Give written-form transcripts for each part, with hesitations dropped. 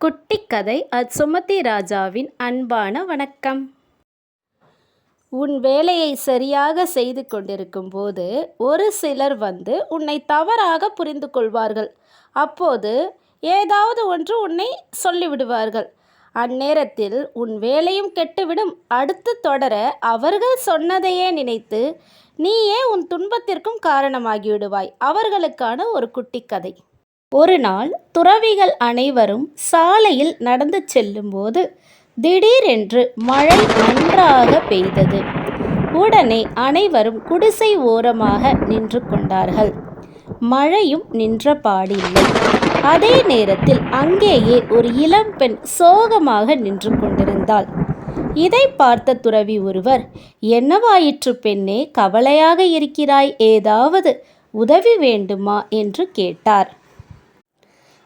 குட்டி கதை சுமதி ராஜாவின் அன்பான வணக்கம். உன் வேலையை சரியாக செய்து கொண்டிருக்கும் போது ஒரு சிலர் வந்து உன்னை தவறாக புரிந்து கொள்வார்கள். அப்போது ஏதாவது ஒன்று உன்னை சொல்லிவிடுவார்கள். அந்நேரத்தில் உன் வேலையும் கெட்டுவிடும். அடுத்து தொடர அவர்கள் சொன்னதையே நினைத்து நீயே உன் துன்பத்திற்கும் காரணமாகிவிடுவாய். அவர்களுக்கான ஒரு குட்டி கதை. ஒரு நாள் துறவிகள் அனைவரும் சாலையில் நடந்து செல்லும்போது திடீரென்று மழை நன்றாக பெய்தது. உடனே அனைவரும் குடிசை ஓரமாக நின்று கொண்டார்கள். மழையும் நின்ற பாடில்லை. அதே நேரத்தில் அங்கேயே ஒரு இளம்பெண் சோகமாக நின்று கொண்டிருந்தாள். இதை பார்த்த துறவி ஒருவர், என்னவாயிற்று பெண்ணே, கவலையாக இருக்கிறாய், ஏதாவது உதவி வேண்டுமா என்று கேட்டார்.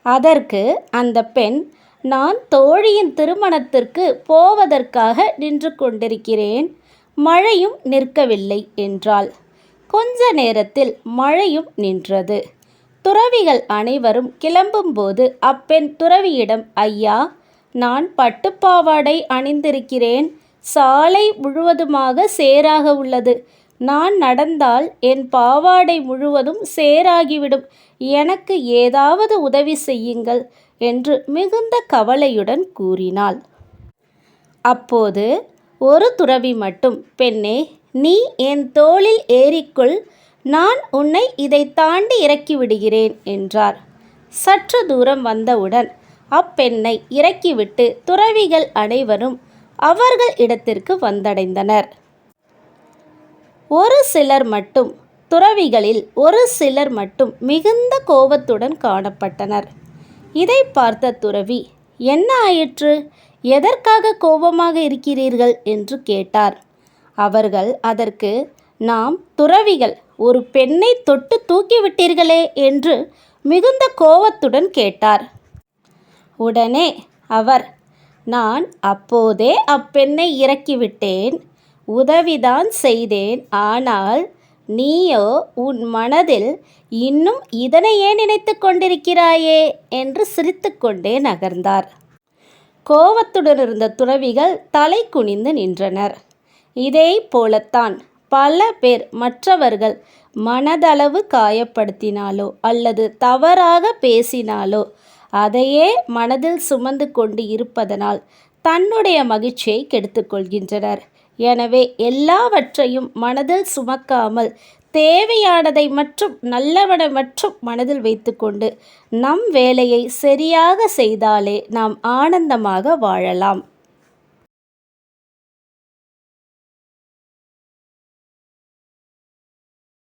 அதற்கு அந்த பெண், நான் தோழியின் திருமணத்திற்கு போவதற்காக நின்று கொண்டிருக்கிறேன், மழையும் நிற்கவில்லை என்றாள். கொஞ்ச நேரத்தில் மழையும் நின்றது. துறவிகள் அனைவரும் கிளம்பும்போது அப்பெண் துறவியிடம், ஐயா, நான் பட்டுப்பாவாடை அணிந்திருக்கிறேன், சாலை முழுவதுமாக சேராக உள்ளது, நான் நடந்தால் என் பாவாடை முழுவதும் சேராகிவிடும், எனக்கு ஏதாவது உதவி செய்யுங்கள் என்று மிகுந்த கவலையுடன் கூறினாள். அப்போது ஒரு துறவி மட்டும், பெண்ணே, நீ என் தோளில் ஏறிக்கொள், நான் உன்னை இதை தாண்டி இறக்கிவிடுகிறேன் என்றார். சற்று தூரம் வந்தவுடன் அப்பெண்ணை இறக்கிவிட்டு துறவிகள் அனைவரும் அவர்கள் இடத்திற்கு வந்தடைந்தனர். துறவிகளில் ஒரு சிலர் மட்டும் மிகுந்த கோபத்துடன் காணப்பட்டனர். இதை பார்த்த துறவி, என்ன ஆயிற்று, எதற்காக கோபமாக இருக்கிறீர்கள் என்று கேட்டார். அவர்கள் அதற்கு, நாம் துறவிகள் ஒரு பெண்ணை தொட்டு தூக்கிவிட்டீர்களே என்று மிகுந்த கோபத்துடன் கேட்டார். உடனே அவர், நான் அப்போதே அப்பெண்ணை இறக்கிவிட்டேன், உதவிதான் செய்தேன், ஆனால் நீயோ உன் மனதில் இன்னும் இதனையே நினைத்து கொண்டிருக்கிறாயே என்று சிரித்துக்கொண்டே நகர்ந்தார். கோபத்துடன் இருந்த துறவிகள் தலை குனிந்து நின்றனர். இதே போலத்தான் பல பேர் மற்றவர்கள் மனதளவு காயப்படுத்தினாலோ அல்லது தவறாக பேசினாலோ அதையே மனதில் சுமந்து கொண்டு இருப்பதனால் தன்னுடைய மகிழ்ச்சியை கெடுத்துக்கொள்கின்றனர். எனவே எல்லாவற்றையும் மனதில் சுமக்காமல் தேவையானதை மற்றும் நல்லவனை மற்றும் மனதில் வைத்துக்கொண்டு நம் வேலையை சரியாக செய்தாலே நாம் ஆனந்தமாக வாழலாம்.